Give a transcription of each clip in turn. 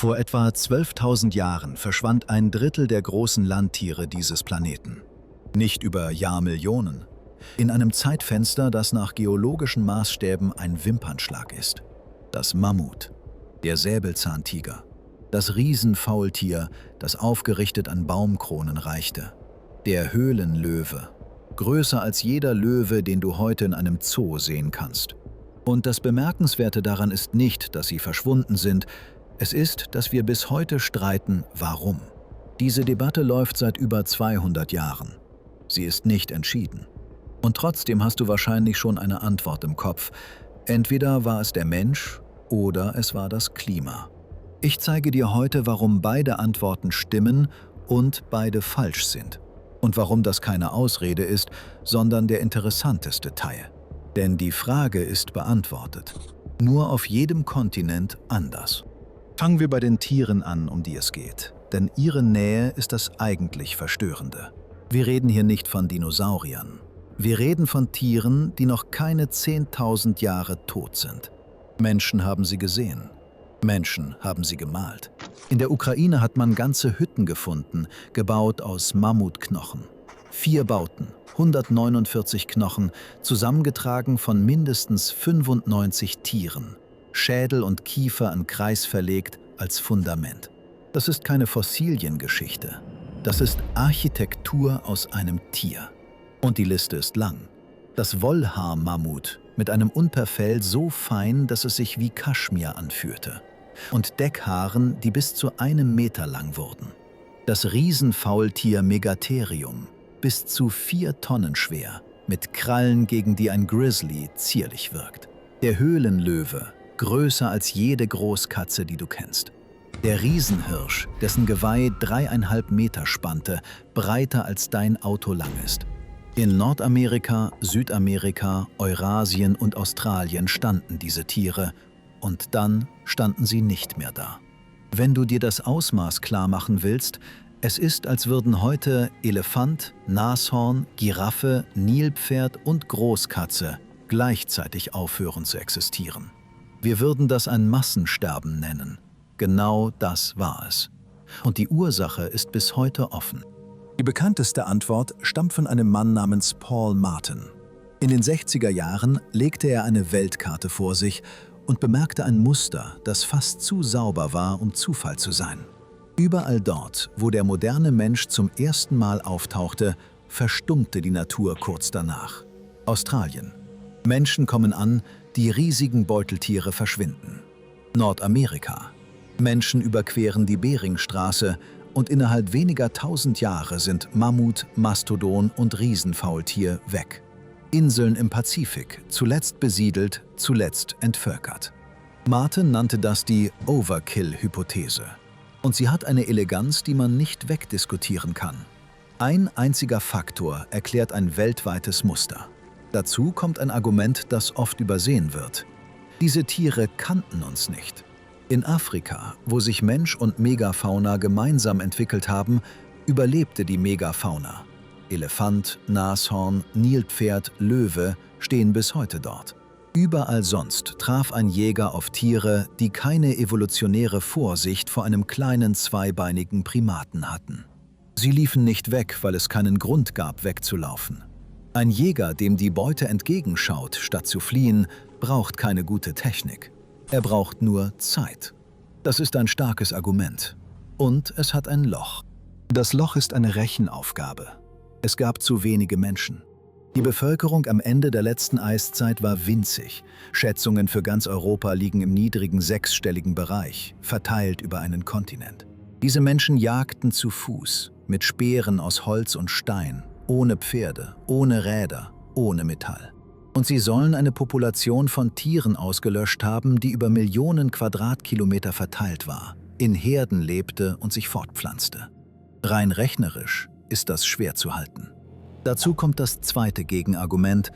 Vor etwa 12.000 Jahren verschwand ein Drittel der großen Landtiere dieses Planeten. Nicht über Jahrmillionen. In einem Zeitfenster, das nach geologischen Maßstäben ein Wimpernschlag ist. Das Mammut, der Säbelzahntiger, das Riesenfaultier, das aufgerichtet an Baumkronen reichte, der Höhlenlöwe, größer als jeder Löwe, den du heute in einem Zoo sehen kannst. Und das Bemerkenswerte daran ist nicht, dass sie verschwunden sind, es ist, dass wir bis heute streiten, warum. Diese Debatte läuft seit über 200 Jahren. Sie ist nicht entschieden. Und trotzdem hast du wahrscheinlich schon eine Antwort im Kopf. Entweder war es der Mensch oder es war das Klima. Ich zeige dir heute, warum beide Antworten stimmen und beide falsch sind. Und warum das keine Ausrede ist, sondern der interessanteste Teil. Denn die Frage ist beantwortet. Nur auf jedem Kontinent anders. Fangen wir bei den Tieren an, um die es geht. Denn ihre Nähe ist das eigentlich Verstörende. Wir reden hier nicht von Dinosauriern. Wir reden von Tieren, die noch keine 10.000 Jahre tot sind. Menschen haben sie gesehen. Menschen haben sie gemalt. In der Ukraine hat man ganze Hütten gefunden, gebaut aus Mammutknochen. 4 Bauten, 149 Knochen, zusammengetragen von mindestens 95 Tieren. Schädel und Kiefer an Kreis verlegt als Fundament. Das ist keine Fossiliengeschichte. Das ist Architektur aus einem Tier. Und die Liste ist lang. Das Wollhaar-Mammut mit einem Unterfell so fein, dass es sich wie Kaschmir anfühlte. Und Deckhaaren, die bis zu 1 Meter lang wurden. Das Riesenfaultier Megatherium, bis zu 4 Tonnen schwer, mit Krallen, gegen die ein Grizzly zierlich wirkt. Der Höhlenlöwe, größer als jede Großkatze, die du kennst. Der Riesenhirsch, dessen Geweih 3,5 Meter spannte, breiter als dein Auto lang ist. In Nordamerika, Südamerika, Eurasien und Australien standen diese Tiere und dann standen sie nicht mehr da. Wenn du dir das Ausmaß klar machen willst, es ist, als würden heute Elefant, Nashorn, Giraffe, Nilpferd und Großkatze gleichzeitig aufhören zu existieren. Wir würden das ein Massensterben nennen. Genau das war es. Und die Ursache ist bis heute offen. Die bekannteste Antwort stammt von einem Mann namens Paul Martin. In den 60er Jahren legte er eine Weltkarte vor sich und bemerkte ein Muster, das fast zu sauber war, um Zufall zu sein. Überall dort, wo der moderne Mensch zum ersten Mal auftauchte, verstummte die Natur kurz danach. Australien. Menschen kommen an, die riesigen Beuteltiere verschwinden. Nordamerika. Menschen überqueren die Beringstraße und innerhalb weniger 1000 Jahre sind Mammut, Mastodon und Riesenfaultier weg. Inseln im Pazifik, zuletzt besiedelt, zuletzt entvölkert. Martin nannte das die Overkill-Hypothese. Und sie hat eine Eleganz, die man nicht wegdiskutieren kann. Ein einziger Faktor erklärt ein weltweites Muster. Dazu kommt ein Argument, das oft übersehen wird. Diese Tiere kannten uns nicht. In Afrika, wo sich Mensch und Megafauna gemeinsam entwickelt haben, überlebte die Megafauna. Elefant, Nashorn, Nilpferd, Löwe stehen bis heute dort. Überall sonst traf ein Jäger auf Tiere, die keine evolutionäre Vorsicht vor einem kleinen zweibeinigen Primaten hatten. Sie liefen nicht weg, weil es keinen Grund gab, wegzulaufen. Ein Jäger, dem die Beute entgegenschaut, statt zu fliehen, braucht keine gute Technik. Er braucht nur Zeit. Das ist ein starkes Argument. Und es hat ein Loch. Das Loch ist eine Rechenaufgabe. Es gab zu wenige Menschen. Die Bevölkerung am Ende der letzten Eiszeit war winzig. Schätzungen für ganz Europa liegen im niedrigen 6-stelligen Bereich, verteilt über einen Kontinent. Diese Menschen jagten zu Fuß, mit Speeren aus Holz und Stein, ohne Pferde, ohne Räder, ohne Metall. Und sie sollen eine Population von Tieren ausgelöscht haben, die über Millionen Quadratkilometer verteilt war, in Herden lebte und sich fortpflanzte. Rein rechnerisch ist das schwer zu halten. Dazu kommt das zweite Gegenargument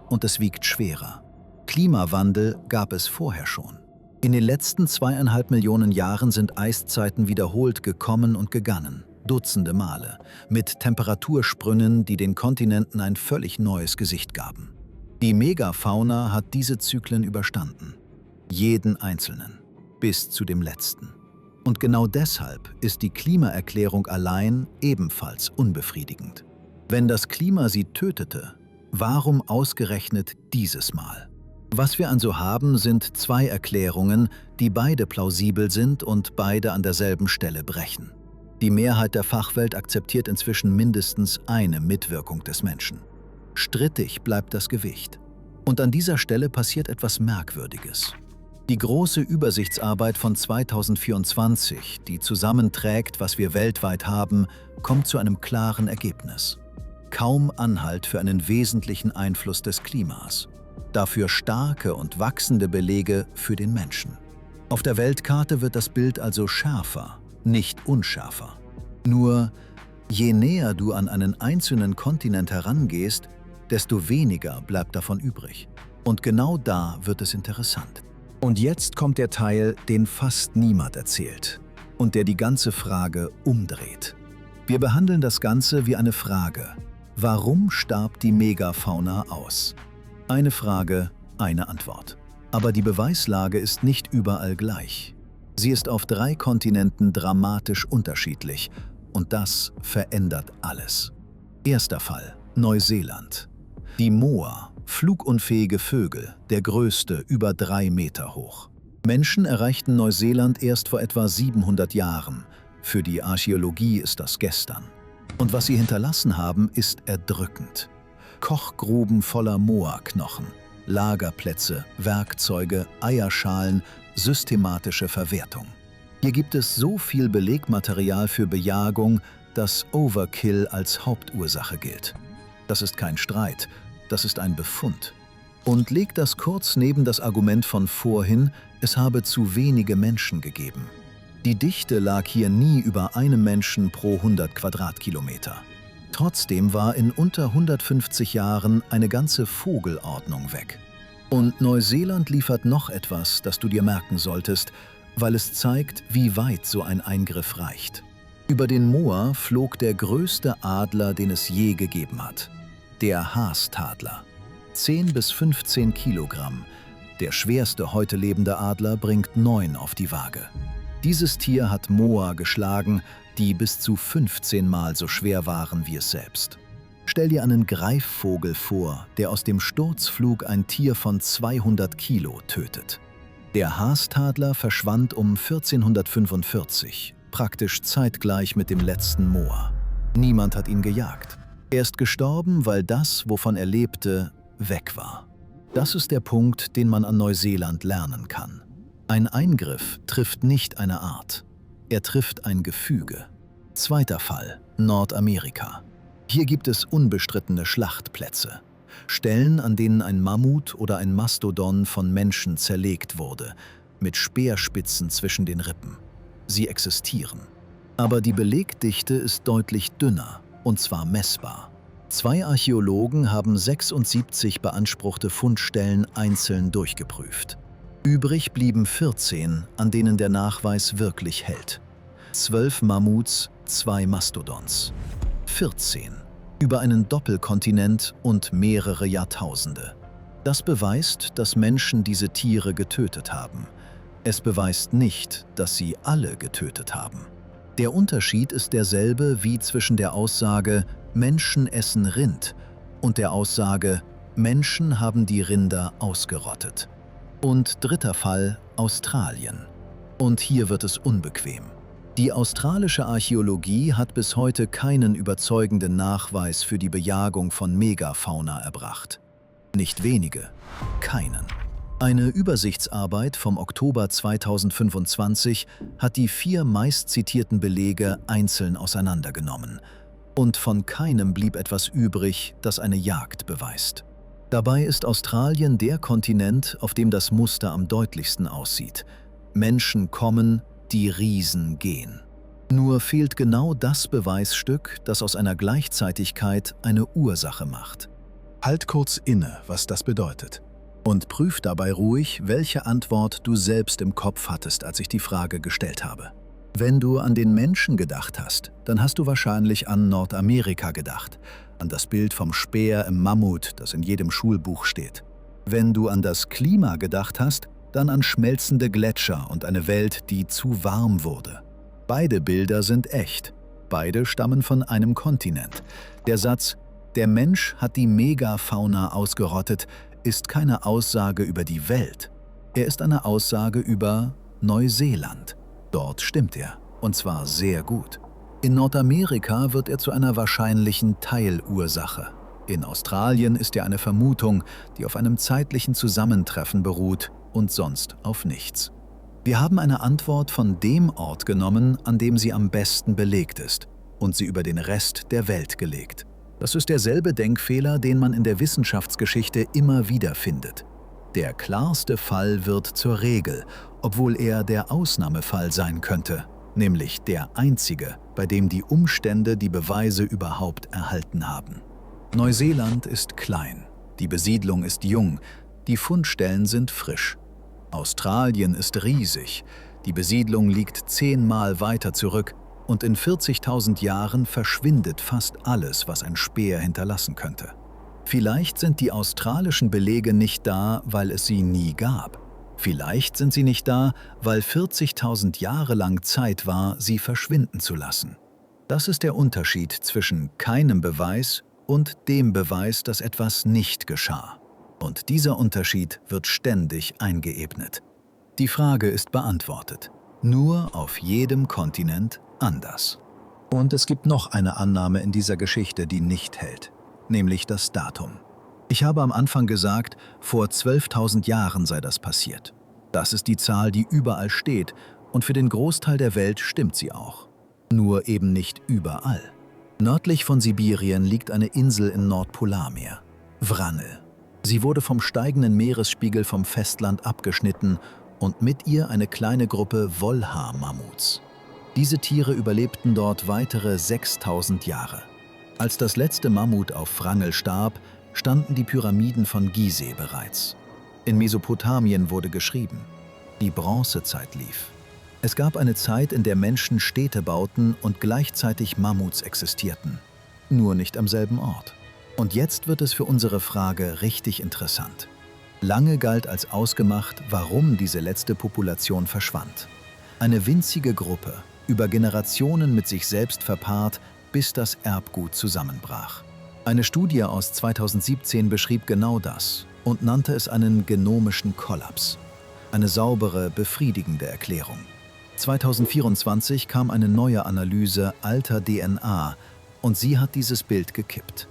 und es wiegt schwerer. Klimawandel gab es vorher schon. In den letzten 2,5 Millionen Jahren sind Eiszeiten wiederholt gekommen und gegangen, Dutzende Male, mit Temperatursprüngen, die den Kontinenten ein völlig neues Gesicht gaben. Die Megafauna hat diese Zyklen überstanden. Jeden einzelnen, bis zu dem letzten. Und genau deshalb ist die Klimaerklärung allein ebenfalls unbefriedigend. Wenn das Klima sie tötete, warum ausgerechnet dieses Mal? Was wir also haben, sind zwei Erklärungen, die beide plausibel sind und beide an derselben Stelle brechen. Die Mehrheit der Fachwelt akzeptiert inzwischen mindestens eine Mitwirkung des Menschen. Strittig bleibt das Gewicht. Und an dieser Stelle passiert etwas Merkwürdiges. Die große Übersichtsarbeit von 2024, die zusammenträgt, was wir weltweit haben, kommt zu einem klaren Ergebnis. Kaum Anhalt für einen wesentlichen Einfluss des Klimas. Dafür starke und wachsende Belege für den Menschen. Auf der Weltkarte wird das Bild also schärfer, nicht unschärfer. Nur, je näher du an einen einzelnen Kontinent herangehst, desto weniger bleibt davon übrig. Und genau da wird es interessant. Und jetzt kommt der Teil, den fast niemand erzählt und der die ganze Frage umdreht. Wir behandeln das Ganze wie eine Frage. Warum starb die Megafauna aus? Eine Frage, eine Antwort. Aber die Beweislage ist nicht überall gleich. Sie ist auf 3 Kontinenten dramatisch unterschiedlich und das verändert alles. Erster Fall, Neuseeland. Die Moa, flugunfähige Vögel, der größte, über 3 Meter hoch. Menschen erreichten Neuseeland erst vor etwa 700 Jahren. Für die Archäologie ist das gestern. Und was sie hinterlassen haben, ist erdrückend. Kochgruben voller Moa-Knochen, Lagerplätze, Werkzeuge, Eierschalen, systematische Verwertung. Hier gibt es so viel Belegmaterial für Bejagung, dass Overkill als Hauptursache gilt. Das ist kein Streit, das ist ein Befund. Und legt das kurz neben das Argument von vorhin, es habe zu wenige Menschen gegeben. Die Dichte lag hier nie über einem Menschen pro 100 Quadratkilometer. Trotzdem war in unter 150 Jahren eine ganze Vogelordnung weg. Und Neuseeland liefert noch etwas, das du dir merken solltest, weil es zeigt, wie weit so ein Eingriff reicht. Über den Moa flog der größte Adler, den es je gegeben hat. Der Haastadler. 10 bis 15 Kilogramm. Der schwerste heute lebende Adler bringt 9 auf die Waage. Dieses Tier hat Moa geschlagen, die bis zu 15 Mal so schwer waren wie es selbst. Stell dir einen Greifvogel vor, der aus dem Sturzflug ein Tier von 200 Kilo tötet. Der Haastadler verschwand um 1445, praktisch zeitgleich mit dem letzten Moa. Niemand hat ihn gejagt. Er ist gestorben, weil das, wovon er lebte, weg war. Das ist der Punkt, den man an Neuseeland lernen kann. Ein Eingriff trifft nicht eine Art. Er trifft ein Gefüge. Zweiter Fall, Nordamerika. Hier gibt es unbestrittene Schlachtplätze. Stellen, an denen ein Mammut oder ein Mastodon von Menschen zerlegt wurde, mit Speerspitzen zwischen den Rippen. Sie existieren. Aber die Belegdichte ist deutlich dünner, und zwar messbar. 2 Archäologen haben 76 beanspruchte Fundstellen einzeln durchgeprüft. Übrig blieben 14, an denen der Nachweis wirklich hält. 12 Mammuts, 2 Mastodons. 14. Über einen Doppelkontinent und mehrere Jahrtausende. Das beweist, dass Menschen diese Tiere getötet haben. Es beweist nicht, dass sie alle getötet haben. Der Unterschied ist derselbe wie zwischen der Aussage „Menschen essen Rind“ und der Aussage „Menschen haben die Rinder ausgerottet“. Und dritter Fall, Australien. Und hier wird es unbequem. Die australische Archäologie hat bis heute keinen überzeugenden Nachweis für die Bejagung von Megafauna erbracht. Nicht wenige, keinen. Eine Übersichtsarbeit vom Oktober 2025 hat die 4 meistzitierten Belege einzeln auseinandergenommen. Und von keinem blieb etwas übrig, das eine Jagd beweist. Dabei ist Australien der Kontinent, auf dem das Muster am deutlichsten aussieht. Menschen kommen, die Riesen gehen. Nur fehlt genau das Beweisstück, das aus einer Gleichzeitigkeit eine Ursache macht. Halt kurz inne, was das bedeutet. Und prüf dabei ruhig, welche Antwort du selbst im Kopf hattest, als ich die Frage gestellt habe. Wenn du an den Menschen gedacht hast, dann hast du wahrscheinlich an Nordamerika gedacht, an das Bild vom Speer im Mammut, das in jedem Schulbuch steht. Wenn du an das Klima gedacht hast, dann an schmelzende Gletscher und eine Welt, die zu warm wurde. Beide Bilder sind echt. Beide stammen von einem Kontinent. Der Satz, der Mensch hat die Megafauna ausgerottet, ist keine Aussage über die Welt. Er ist eine Aussage über Neuseeland. Dort stimmt er, und zwar sehr gut. In Nordamerika wird er zu einer wahrscheinlichen Teilursache. In Australien ist er eine Vermutung, die auf einem zeitlichen Zusammentreffen beruht und sonst auf nichts. Wir haben eine Antwort von dem Ort genommen, an dem sie am besten belegt ist, und sie über den Rest der Welt gelegt. Das ist derselbe Denkfehler, den man in der Wissenschaftsgeschichte immer wieder findet. Der klarste Fall wird zur Regel, obwohl er der Ausnahmefall sein könnte, nämlich der einzige, bei dem die Umstände die Beweise überhaupt erhalten haben. Neuseeland ist klein, die Besiedlung ist jung, die Fundstellen sind frisch. Australien ist riesig, die Besiedlung liegt 10-mal weiter zurück und in 40.000 Jahren verschwindet fast alles, was ein Speer hinterlassen könnte. Vielleicht sind die australischen Belege nicht da, weil es sie nie gab. Vielleicht sind sie nicht da, weil 40.000 Jahre lang Zeit war, sie verschwinden zu lassen. Das ist der Unterschied zwischen keinem Beweis und dem Beweis, dass etwas nicht geschah. Und dieser Unterschied wird ständig eingeebnet. Die Frage ist beantwortet. Nur auf jedem Kontinent anders. Und es gibt noch eine Annahme in dieser Geschichte, die nicht hält, nämlich das Datum. Ich habe am Anfang gesagt, vor 12.000 Jahren sei das passiert. Das ist die Zahl, die überall steht, und für den Großteil der Welt stimmt sie auch. Nur eben nicht überall. Nördlich von Sibirien liegt eine Insel im Nordpolarmeer, Wrangel. Sie wurde vom steigenden Meeresspiegel vom Festland abgeschnitten und mit ihr eine kleine Gruppe Wollhaar-Mammuts. Diese Tiere überlebten dort weitere 6.000 Jahre. Als das letzte Mammut auf Wrangel starb, standen die Pyramiden von Gizeh bereits. In Mesopotamien wurde geschrieben. Die Bronzezeit lief. Es gab eine Zeit, in der Menschen Städte bauten und gleichzeitig Mammuts existierten. Nur nicht am selben Ort. Und jetzt wird es für unsere Frage richtig interessant. Lange galt als ausgemacht, warum diese letzte Population verschwand. Eine winzige Gruppe, über Generationen mit sich selbst verpaart, bis das Erbgut zusammenbrach. Eine Studie aus 2017 beschrieb genau das und nannte es einen genomischen Kollaps. Eine saubere, befriedigende Erklärung. 2024 kam eine neue Analyse alter DNA und sie hat dieses Bild gekippt.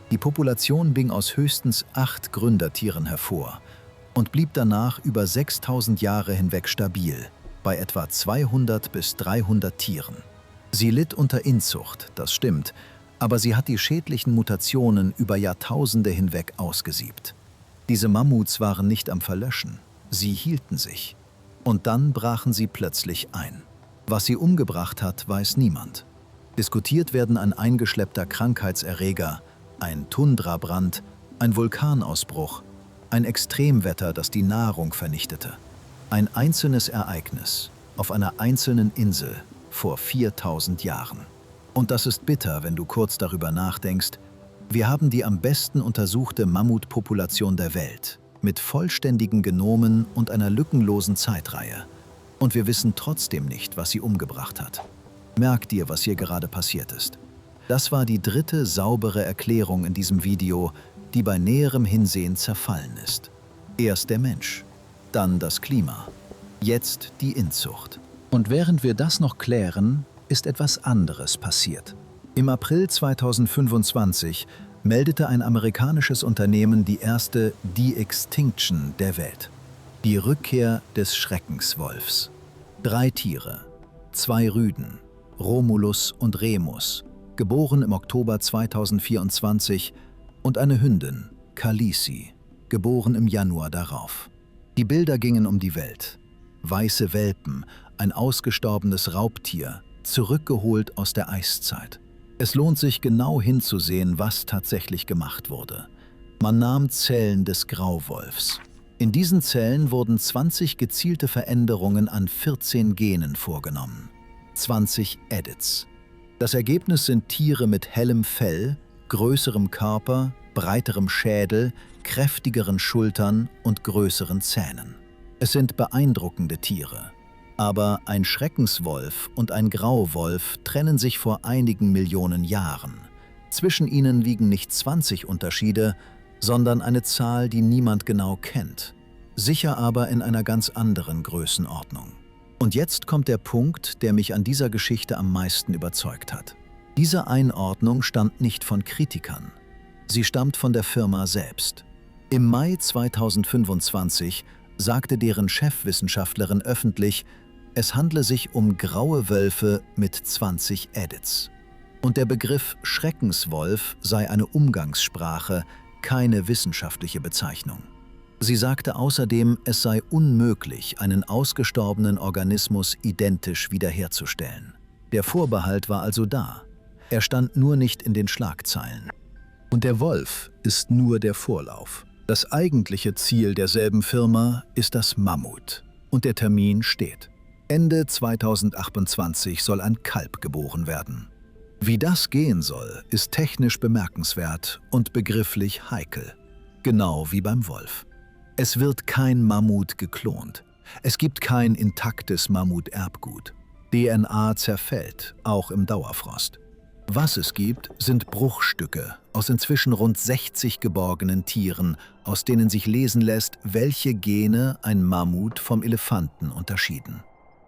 Die Population ging aus höchstens 8 Gründertieren hervor und blieb danach über 6.000 Jahre hinweg stabil, bei etwa 200 bis 300 Tieren. Sie litt unter Inzucht, das stimmt, aber sie hat die schädlichen Mutationen über Jahrtausende hinweg ausgesiebt. Diese Mammuts waren nicht am Verlöschen, sie hielten sich. Und dann brachen sie plötzlich ein. Was sie umgebracht hat, weiß niemand. Diskutiert werden ein eingeschleppter Krankheitserreger, ein Tundrabrand, ein Vulkanausbruch, ein Extremwetter, das die Nahrung vernichtete. Ein einzelnes Ereignis auf einer einzelnen Insel vor 4.000 Jahren. Und das ist bitter, wenn du kurz darüber nachdenkst. Wir haben die am besten untersuchte Mammutpopulation der Welt, mit vollständigen Genomen und einer lückenlosen Zeitreihe. Und wir wissen trotzdem nicht, was sie umgebracht hat. Merk dir, was hier gerade passiert ist. Das war die dritte saubere Erklärung in diesem Video, die bei näherem Hinsehen zerfallen ist. Erst der Mensch, dann das Klima, jetzt die Inzucht. Und während wir das noch klären, ist etwas anderes passiert. Im April 2025 meldete ein amerikanisches Unternehmen die erste De-Extinction der Welt. Die Rückkehr des Schreckenswolfs. 3 Tiere, 2 Rüden, Romulus und Remus, geboren im Oktober 2024, und eine Hündin, Khaleesi, geboren im Januar darauf. Die Bilder gingen um die Welt. Weiße Welpen, ein ausgestorbenes Raubtier, zurückgeholt aus der Eiszeit. Es lohnt sich genau hinzusehen, was tatsächlich gemacht wurde. Man nahm Zellen des Grauwolfs. In diesen Zellen wurden 20 gezielte Veränderungen an 14 Genen vorgenommen. 20 Edits. Das Ergebnis sind Tiere mit hellem Fell, größerem Körper, breiterem Schädel, kräftigeren Schultern und größeren Zähnen. Es sind beeindruckende Tiere. Aber ein Schreckenswolf und ein Grauwolf trennen sich vor einigen Millionen Jahren. Zwischen ihnen liegen nicht 20 Unterschiede, sondern eine Zahl, die niemand genau kennt. Sicher aber in einer ganz anderen Größenordnung. Und jetzt kommt der Punkt, der mich an dieser Geschichte am meisten überzeugt hat. Diese Einordnung stammt nicht von Kritikern. Sie stammt von der Firma selbst. Im Mai 2025 sagte deren Chefwissenschaftlerin öffentlich, es handle sich um graue Wölfe mit 20 Edits. Und der Begriff Schreckenswolf sei eine Umgangssprache, keine wissenschaftliche Bezeichnung. Sie sagte außerdem, es sei unmöglich, einen ausgestorbenen Organismus identisch wiederherzustellen. Der Vorbehalt war also da. Er stand nur nicht in den Schlagzeilen. Und der Wolf ist nur der Vorlauf. Das eigentliche Ziel derselben Firma ist das Mammut. Und der Termin steht. Ende 2028 soll ein Kalb geboren werden. Wie das gehen soll, ist technisch bemerkenswert und begrifflich heikel. Genau wie beim Wolf. Es wird kein Mammut geklont. Es gibt kein intaktes Mammuterbgut. DNA zerfällt, auch im Dauerfrost. Was es gibt, sind Bruchstücke aus inzwischen rund 60 geborgenen Tieren, aus denen sich lesen lässt, welche Gene ein Mammut vom Elefanten unterschieden.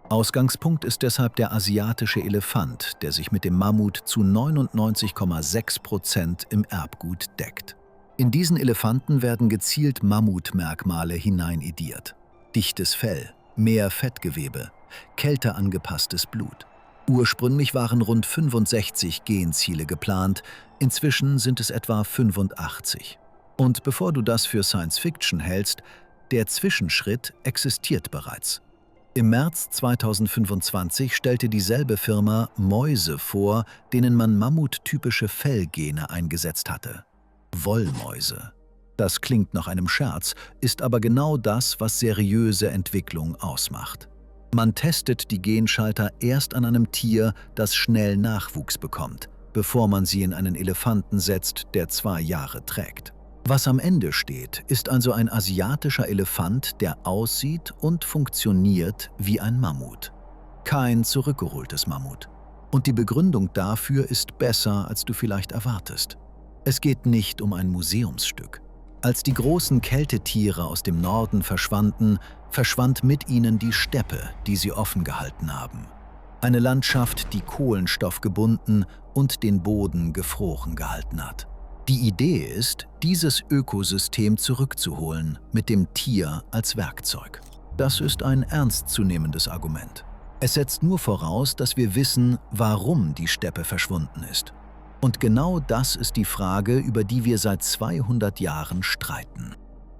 Ausgangspunkt ist deshalb der asiatische Elefant, der sich mit dem Mammut zu 99,6% im Erbgut deckt. In diesen Elefanten werden gezielt Mammutmerkmale hineinidiert. Dichtes Fell, mehr Fettgewebe, kälter angepasstes Blut. Ursprünglich waren rund 65 Genziele geplant, inzwischen sind es etwa 85. Und bevor du das für Science Fiction hältst, der Zwischenschritt existiert bereits. Im März 2025 stellte dieselbe Firma Mäuse vor, denen man mammuttypische Fellgene eingesetzt hatte. Wollmäuse. Das klingt nach einem Scherz, ist aber genau das, was seriöse Entwicklung ausmacht. Man testet die Genschalter erst an einem Tier, das schnell Nachwuchs bekommt, bevor man sie in einen Elefanten setzt, der 2 Jahre trägt. Was am Ende steht, ist also ein asiatischer Elefant, der aussieht und funktioniert wie ein Mammut. Kein zurückgeholtes Mammut. Und die Begründung dafür ist besser, als du vielleicht erwartest. Es geht nicht um ein Museumsstück. Als die großen Kältetiere aus dem Norden verschwanden, verschwand mit ihnen die Steppe, die sie offen gehalten haben. Eine Landschaft, die kohlenstoffgebunden und den Boden gefroren gehalten hat. Die Idee ist, dieses Ökosystem zurückzuholen, mit dem Tier als Werkzeug. Das ist ein ernstzunehmendes Argument. Es setzt nur voraus, dass wir wissen, warum die Steppe verschwunden ist. Und genau das ist die Frage, über die wir seit 200 Jahren streiten.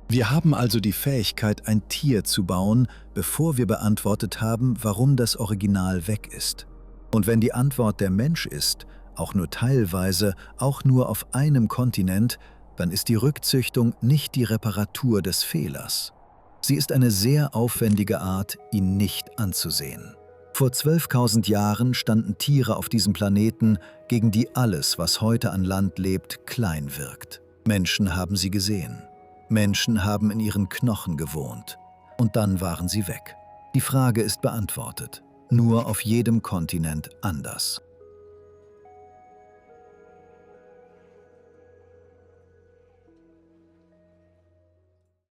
Wir haben also die Fähigkeit, ein Tier zu bauen, bevor wir beantwortet haben, warum das Original weg ist. Und wenn die Antwort der Mensch ist, auch nur teilweise, auch nur auf einem Kontinent, dann ist die Rückzüchtung nicht die Reparatur des Fehlers. Sie ist eine sehr aufwendige Art, ihn nicht anzusehen. Vor 12.000 Jahren standen Tiere auf diesem Planeten, gegen die alles, was heute an Land lebt, klein wirkt. Menschen haben sie gesehen. Menschen haben in ihren Knochen gewohnt. Und dann waren sie weg. Die Frage ist beantwortet. Nur auf jedem Kontinent anders.